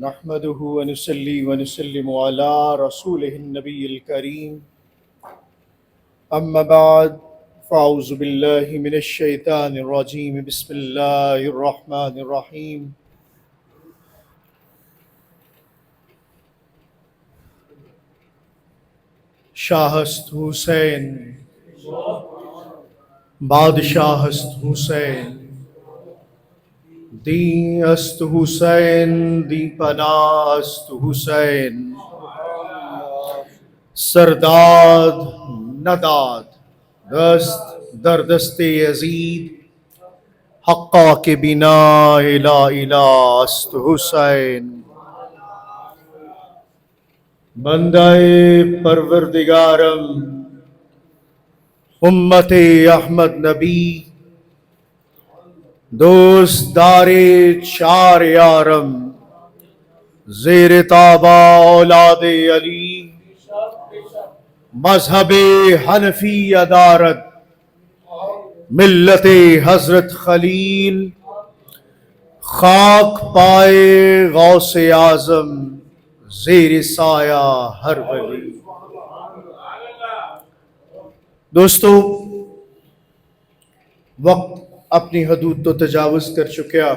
نحمده ونصلي ونسلم على رسوله النبي الكريم أما بعد فأعوذ بالله من الشيطان الرجيم بسم الله الرحمن الرحيم شاہست حسین بادشاہ است حسین دی است حسین دی پناہ است حسین سرداد نداد دست در دست یزید حقا کے بنا الہ الہ است حسین بندہ پروردگارم امت احمد نبی دوست دار چار یارم زیر تابا اولاد علی مذہب حنفی ادارت ملت حضرت خلیل خاک پائے غوث اعظم زیر سایہ ہر ولی۔ دوستو، وقت اپنی حدود تو تجاوز کر چکیا،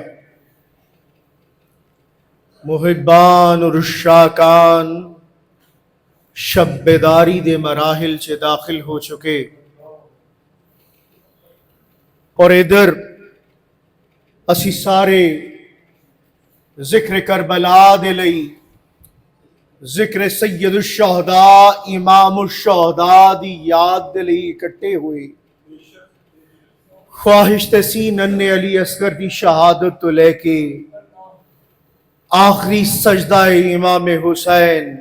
محبان اور عشاقان شب بیداری دے مراحل چے داخل ہو چکے، اور ادھر اسی سارے ذکر کربلا دے لئی، ذکر سید الشہداء امام الشہداء دی یاد دے لئی اکٹھے ہوئے، خواہش تسی ننھے علی اصغر دی شہادت تو لے کے آخری سجدہ امام حسین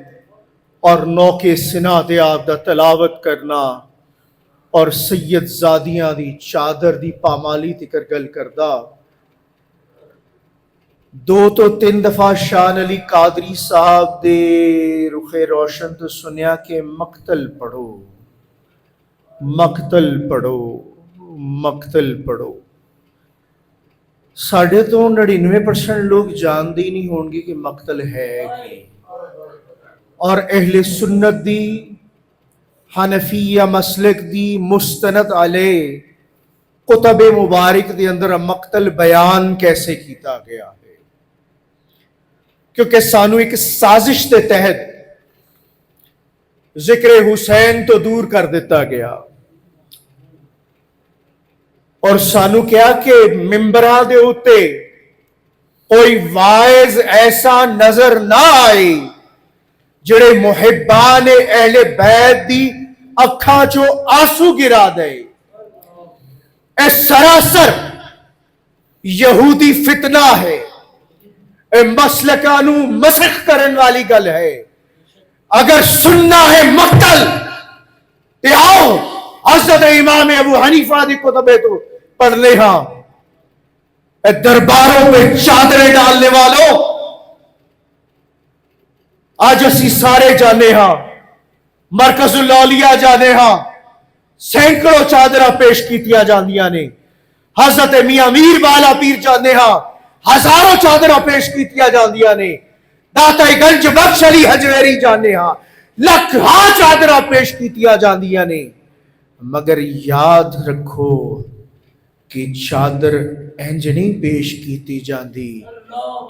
اور نوکے سنا تے آپ دا تلاوت کرنا اور سید زادیاں دی چادر دی پامالی تکر گل کردہ۔ دو تو تین دفعہ شان علی قادری صاحب دے رخ روشن تو سنیا کہ مقتل پڑھو، مقتل پڑھو، مقتل پڑھو۔ ساڑھے تو 99% لوگ جان دی نہیں ہوں گے کہ مقتل ہے کی، اور اہل سنت دی حنفیہ مسلک دی مستند علیہ کتب مبارک دے اندر مقتل بیان کیسے کیتا گیا ہے، کیونکہ سانو ایک سازش کے تحت ذکر حسین تو دور کر دیتا گیا، اور سانو کیا کہ ممبراں دے اتے کوئی واعظ ایسا نظر نہ آئے جڑے محبان اہل بیت دی اکھاں چو آنسو گرا دے۔ اے سراسر یہودی فتنہ ہے، اے مسلکانو مسخ کرن والی گل ہے۔ اگر سننا ہے مقتل تے آؤ حضرت امام ابو حنیفہ دی کتبیں تو پڑھ لے ہاں، اے درباروں پہ چادریں ڈالنے والوں، آج اسی سارے جانے ہاں، مرکز الاولیاء جانے ہاں، سینکڑوں چادرہ پیش کیتیا جاندیاں نے، حضرت میاں میر بالا پیر جانے ہاں ہزاروں چادرہ پیش کیتیا جاندیاں نے، داتا گنج بخش علی حجویری جانے ہاں لکھ ہاں چادرہ پیش کیتیا جاندیاں نے، مگر یاد رکھو کہ چادر انج نہیں پیش کیتی جاندی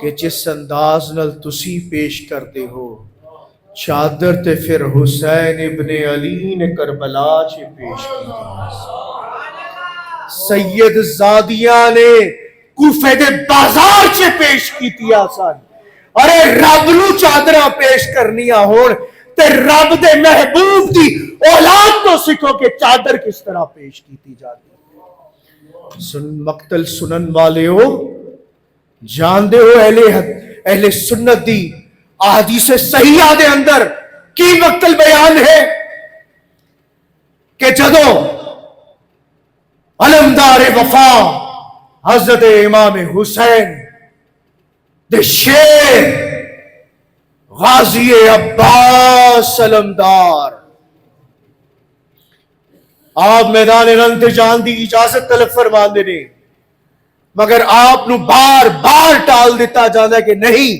کہ جس انداز نال تسی پیش کرتے ہو۔ چادر تے پھر حسین ابن علی نے کربلا چے پیش کی، سید زادیاں نے کوفے دے بازار چے پیش کیتی آسان۔ ارے رب نو چادرہ پیش کرنیاں ہون تے رب دے محبوب دی اولاد تو سکھو کہ چادر کس طرح پیش کیتی جاتی۔ مقتل سنن والے ہو، جان دے ہو اہل سنت دی احادیث صحیحہ دے اندر کی مقتل بیان ہے کہ جدو علمدار وفا حضرت امام حسین دے شیر غازی عباس علمدار آپ میدان رنگ تے جان دی اجازت طلب فرمان دینے، مگر آپ نو بار بار ٹال دیتا جانا کہ نہیں،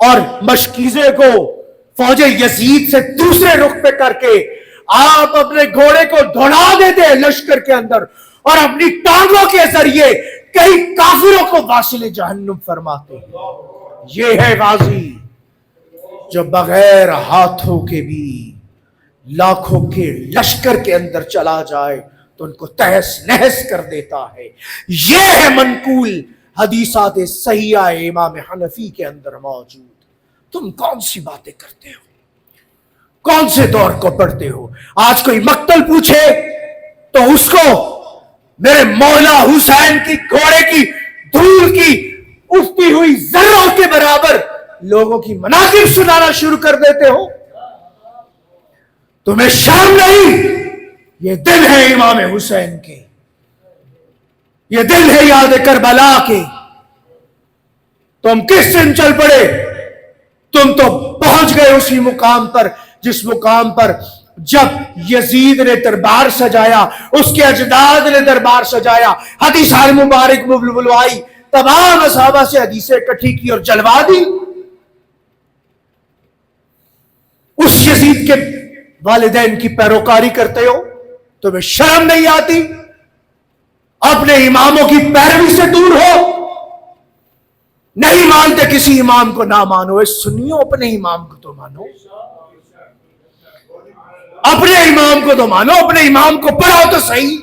اور مشکیزے کو فوج یزید سے دوسرے رخ پہ کر کے آپ اپنے گھوڑے کو دوڑا دیتے ہیں لشکر کے اندر اور اپنی ٹانگوں کے ذریعے کئی کافروں کو واصل جہنم فرماتے ہیں. یہ ہے غازی جو بغیر ہاتھوں کے بھی لاکھوں کے لشکر کے اندر چلا جائے تو ان کو تہس نہس کر دیتا ہے. یہ ہے منقول حدیثات صحیحہ امام حنفی کے اندر موجود. تم کون سی باتیں کرتے ہو؟ کون سے دور کو پڑھتے ہو؟ آج کوئی مقتل پوچھے تو اس کو میرے مولا حسین کی گھوڑے کی دھول کی اٹھتی ہوئی ذروں کے برابر لوگوں کی مناقب سنانا شروع کر دیتے ہو. تمہیں شرم نہیں؟ یہ دل ہے امام حسین کے، یہ دل ہے یاد کربلا کے. تم کس دن چل پڑے؟ تم تو پہنچ گئے اسی مقام پر جس مقام پر جب یزید نے دربار سجایا، اس کے اجداد نے دربار سجایا، حدیث مبارک بلوائی، تمام صحابہ سے حدیثیں اکٹھی کی اور جلوا دی. اس یزید کے والدین کی پیروکاری کرتے ہو؟ تمہیں شرم نہیں آتی؟ اپنے اماموں کی پیروی سے دور ہو. نہیں مانتے کسی امام کو نہ مانو. سنیو اپنے امام کو تو مانو، اپنے امام کو تو مانو، اپنے امام کو پڑھو تو صحیح.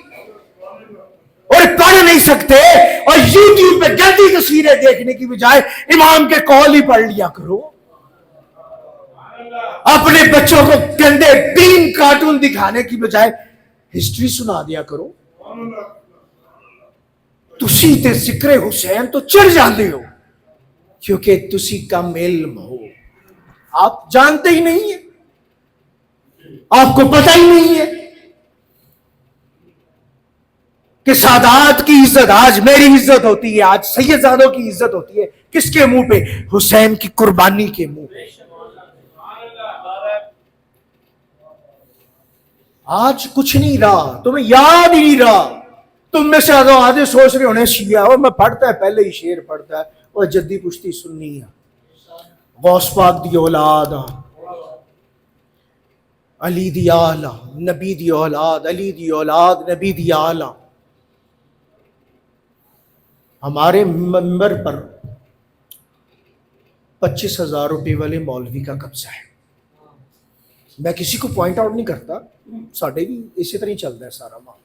اور پڑھ نہیں سکتے اور یوٹیوب پہ گندی تصویریں دیکھنے کی بجائے امام کے قول ہی پڑھ لیا کرو. اپنے بچوں کو گندے بین کارٹون دکھانے کی بجائے ہسٹری سنا دیا کرو. تسی تے ذکر حسین تو چڑھ جاندے ہو کیونکہ تسی کم علم ہو. آپ جانتے ہی نہیں ہیں، آپ کو پتہ ہی نہیں ہے کہ سادات کی عزت آج میری عزت ہوتی ہے، آج سیدزادوں کی عزت ہوتی ہے کس کے منہ پہ؟ حسین کی قربانی کے منہ پہ. آج کچھ نہیں رہا، تمہیں یاد ہی نہیں رہا. تم میں سے آدھے سوچ رہے ہونے شیعہ اور میں پڑھتا ہے پہلے ہی شعر پڑھتا ہے اور جدی پشتی سننی ہے. غوث پاک دی اولاد، علی دی آلہ، نبی دی اولاد، علی دی اولاد، نبی دی آلہ. ہمارے منبر پر 25,000 روپے والے مولوی کا قبضہ ہے. میں کسی کو پوائنٹ آؤٹ نہیں کرتا، ساڑھے بھی اسی طرح ہی چلتا ہے سارا معاملہ.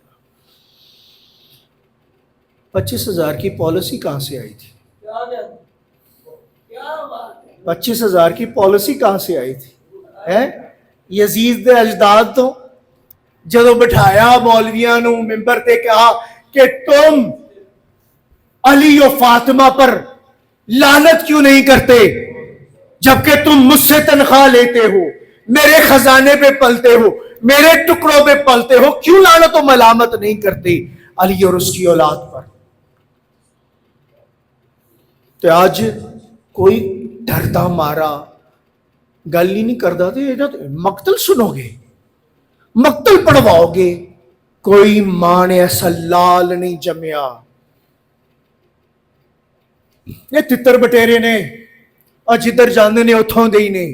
25,000 کی پالیسی کہاں سے آئی تھی؟ 25,000 کی پالیسی کہاں سے آئی تھی؟ یزید دے اجداد تو جدو بٹھایا مولویاں نو ممبر تے کہا کہ تم علی و فاطمہ پر لعنت کیوں نہیں کرتے جبکہ تم مجھ سے تنخواہ لیتے ہو، میرے خزانے پہ پلتے ہو، میرے ٹکڑوں پہ پلتے ہو، کیوں لعنت و ملامت نہیں کرتے علی اور اس کی اولاد پر؟ تو آج کوئی ڈرتا مارا گل ہی نہیں کرتا تو مقتل سنو گے، مقتل پڑھواؤ گے. کوئی ماں نے ایسا لال نہیں جمیا. یہ تتر بٹیرے نے اور جدھر جانے نے اتھوں دے ہی نے.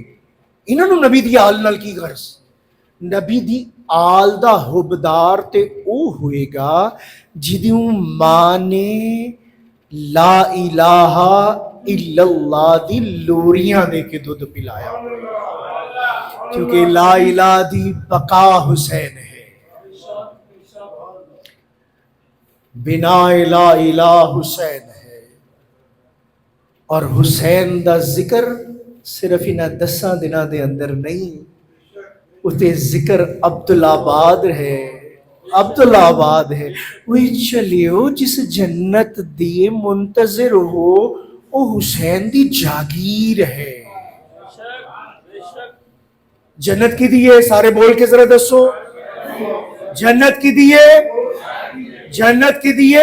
انہوں نے نبی دی آل نال کی غرض؟ نبی دی آل دا حبدار تے او ہوئے گا جدیوں ماں نے لا الہ الا اللہ دی لوریاں دے کے دودھ پلایا، کیونکہ لا الہ دی بقا حسین ہے. بنا لا الہ حسین ہے. اور حسین دا ذکر صرف انہاں 10 دنوں دے اندر نہیں، اتے ذکر عبدالآباد ہے، عبدالآباد ہے. وہی چلیو جس جنت دی منتظر ہو وہ حسین دی جاگیر ہے. جنت کی دیئے سارے بول کے ذرا دسو، جنت کی دیئے، جنت کی دیئے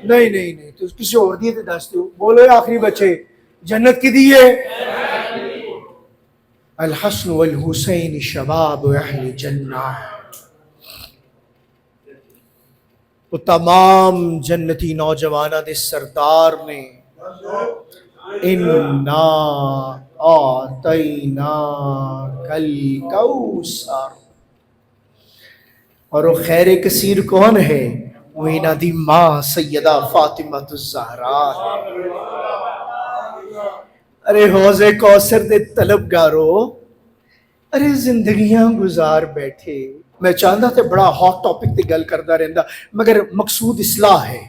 نہیں نہیں نہیں تو کسی اور دیئے تھے دستے ہو. بولو آخری بچے، جنت کی دیئے. الحسن والحسین شباب اہل جنہ. تو تمام جنتی نوجوانہ دے سردار نے انا اعطینا کل کوثر. اور وہ خیر کثیر کون ہے؟ وہ انہاں دی ماں سیدہ فاطمہ الزہرا. ارے حوض کوثر دے طلبگارو، ارے زندگیاں گزار بیٹھے. میں چاہتا تھا بڑا ہاٹ ٹاپک تے گل کرتا رہندا، مگر مقصود اصلاح ہے.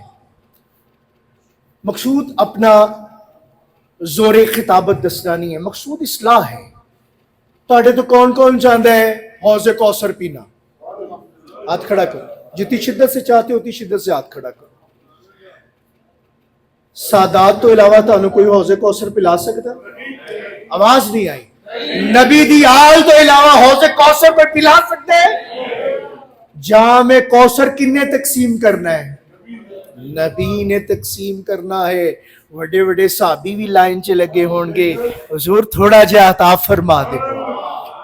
مقصود اپنا زور خطابت دسنا نہیں ہے، مقصود اصلاح ہے. تواڈے تو کون کون چاہتا ہے حوض کوثر پینا؟ ہاتھ کھڑا کرو. جتنی شدت سے چاہتے ہو اتنی شدت سے ہاتھ کھڑا کرو. سادات تو علاوہ تانوں کوئی حوض کوثر پلا سکتا؟ آواز نہیں آئی. نبی دی آل تو علاوہ حوض کوثر پہ پلا سکتے ہیں؟ جام کوثر کنے تقسیم کرنا ہے؟ نبی نے تقسیم کرنا ہے. وڈے وڈے صحابی بھی لائن چ لگے ہون گے، حضور تھوڑا جہا عطا فرما دے،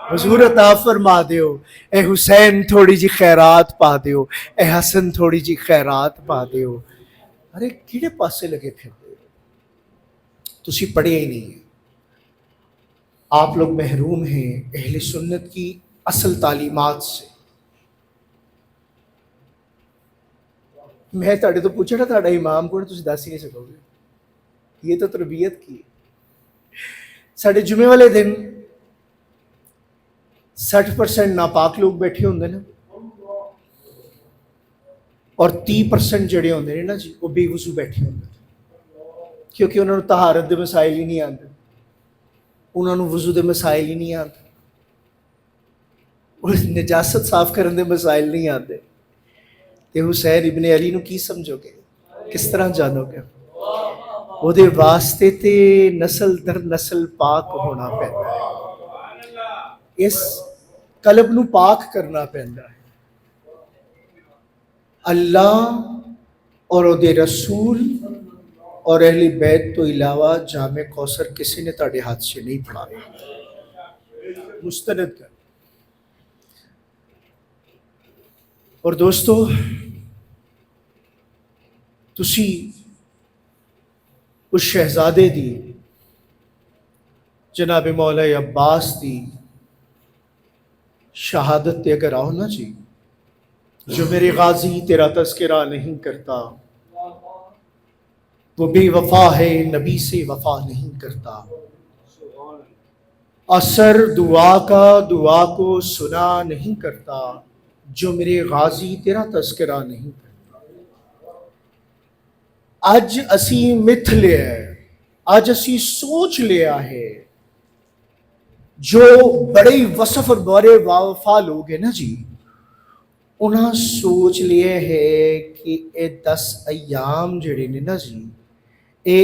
حضور عطا فرما دیو، اے حسین تھوڑی جی خیرات پا دیو، اے حسن تھوڑی جی خیرات پا دیو. ارے کیڑے پاسے لگے پھر تسی پڑھے ہی نہیں ہیں. آپ لوگ محروم ہیں اہل سنت کی اصل تعلیمات سے. میں تھوڑے تو پوچھا تھا تھوڑا امام کو تسی دس ہی نہیں سکو گے. یہ تو تربیت کی. ساڑھے جمعے والے دن 60% ناپاک لوگ بیٹھے ہوندے نا، اور 30% جڑے ہوندے نا جی وہ بے وضو بیٹھے ہوندے، کیونکہ انہوں نے طہارت دے مسائل ہی نہیں آتے، انہوں نے وضو دے مسائل ہی نہیں آتے، نجاست صاف کرنے دے مسائل نہیں آتے. تے حسین ابن علی نو کی سمجھو گے؟ کس طرح جانو گے؟ وہ دے واسطے تے نسل در نسل پاک ہونا پہنتا ہے، اس قلب نو پاک کرنا پہنتا ہے. اللہ اور او دے رسول اور اہل بیت تو علاوہ جامع کوثر کسی نے تاڑے ہاتھ سے نہیں پڑھایا. مستند کر. اور دوستو تسی اس شہزادے دی جناب مولا عباس دی شہادت تے اگر آؤ نا جی، جو میرے غازی تیرا تذکرہ نہیں کرتا وہ بے وفا ہے، نبی سے وفا نہیں کرتا. اثر دعا کا دعا کو سنا نہیں کرتا، جو میرے غازی تیرا تذکرہ نہیں کرتا. اج اسی متھ لیا ہے، اج اسی سوچ لیا ہے، جو بڑے وصف اور بڑے وفا لوگ ہیں نا جی، انہاں سوچ لیا ہے کہ اے 10 ایام جڑے نے نا جی، اے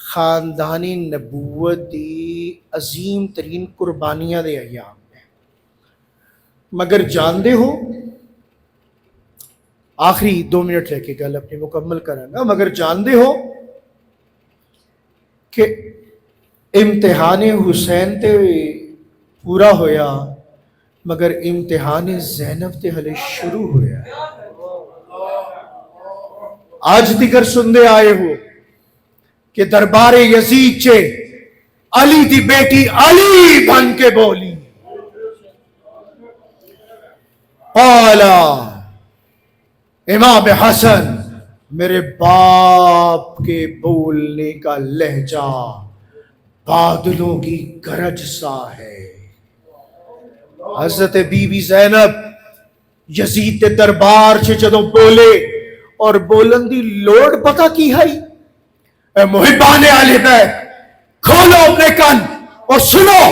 خاندان نبوت دی عظیم ترین قربانیاں دے ایام ہیں. مگر جاندے ہو، آخری 2 منٹ لے کے گل اپنی مکمل کروں گا، مگر جاندے ہو کہ امتحان حسین تے پورا ہویا، مگر امتحان زینب تے ہلے شروع ہویا. آج تکر سندے آئے ہو کہ دربار یزید چے علی دی بیٹی علی بن کے بولی، قالا امام حسن، میرے باپ کے بولنے کا لہجہ بادلوں کی گرج سا ہے. حضرت بی بی زینب یزید کے دربار سے جدوں بولے، اور بولن دی لوڑ پتہ کی ہے؟ اے محبان اہل بیت، کھولو اپنے کان اور سنو.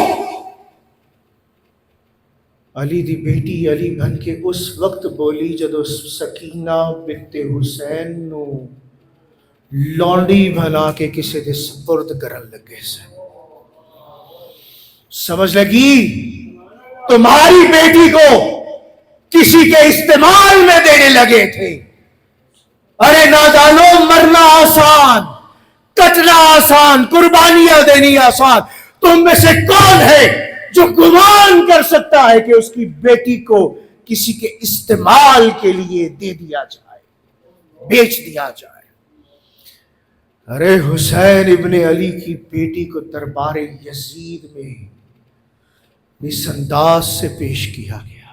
علی دی بیٹی علی بن کے اس وقت بولی جدو سکینہ بنت حسین نو لونڈی بنا کے کسی دے سپرد کرن لگے سے. سمجھ لگی؟ تمہاری بیٹی کو کسی کے استعمال میں دینے لگے تھے. ارے نادانو، مرنا آسان، کٹنا آسان، قربانیاں دینی آسان. تم میں سے کون ہے جو گمان کر سکتا ہے کہ اس کی بیٹی کو کسی کے استعمال کے لیے دے دیا جائے، بیچ دیا جائے؟ ارے حسین ابن علی کی بیٹی کو دربار یزید میں اس انداز سے پیش کیا گیا.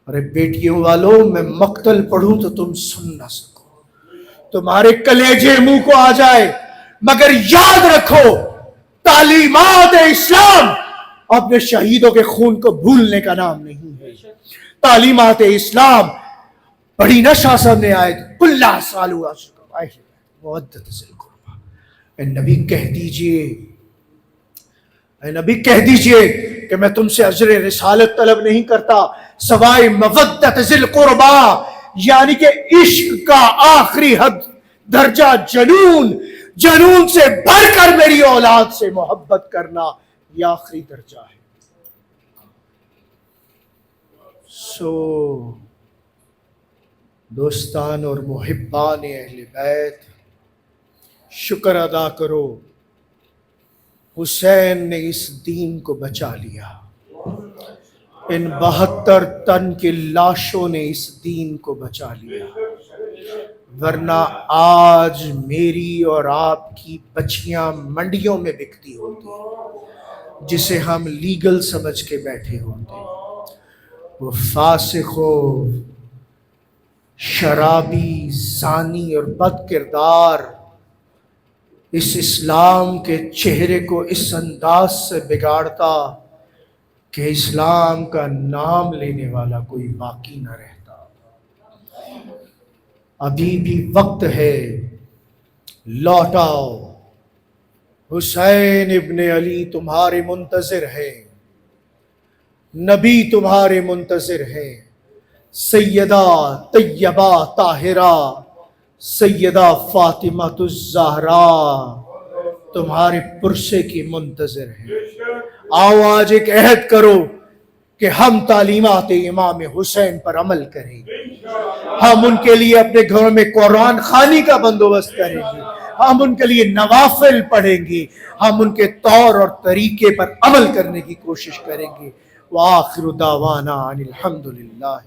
ارے بیٹیوں والوں، میں مقتل پڑھوں تو تم سن نہ سکو، تمہارے کلیجے منہ کو آ جائے، مگر یاد رکھو تعلیمات اسلام اپنے شہیدوں کے خون کو بھولنے کا نام نہیں ہے. تعلیمات اسلام پڑھی نا شاہ صاحب نے آئے کلّا سال ہوا مودت ذی القربیٰ. اے نبی کہہ دیجئے، اے نبی کہہ دیجئے کہ میں تم سے اجر رسالت طلب نہیں کرتا سوائے مودت ذی القربیٰ، یعنی کہ عشق کا آخری حد درجہ جنون، جنون سے بڑھ کر میری اولاد سے محبت کرنا یہ آخری درجہ ہے. سو دوستان اور محبان اہل بیت، شکر ادا کرو حسین نے اس دین کو بچا لیا. ان 72 تن کی لاشوں نے اس دین کو بچا لیا، ورنہ آج میری اور آپ کی بچیاں منڈیوں میں بکتی ہوتی، جسے ہم لیگل سمجھ کے بیٹھے ہوتے. وہ فاسق و شرابی، زانی اور بد کردار اس اسلام کے چہرے کو اس انداز سے بگاڑتا کہ اسلام کا نام لینے والا کوئی باقی نہ رہتا. ابھی بھی وقت ہے، لوٹ آؤ. حسین ابن علی تمہارے منتظر ہے، نبی تمہارے منتظر ہے، سیدہ طیبہ طاہرہ سیدہ فاطمہ الزہرا تمہارے پرسے کی منتظر ہے. آؤ آج ایک عہد کرو کہ ہم تعلیمات امام حسین پر عمل کریں گے. ہم ان کے لیے اپنے گھروں میں قرآن خوانی کا بندوبست کریں گے، ہم ان کے لیے نوافل پڑھیں گے، ہم ان کے طور اور طریقے پر عمل کرنے کی کوشش کریں گے. وآخر دعوانا ان الحمد للہ.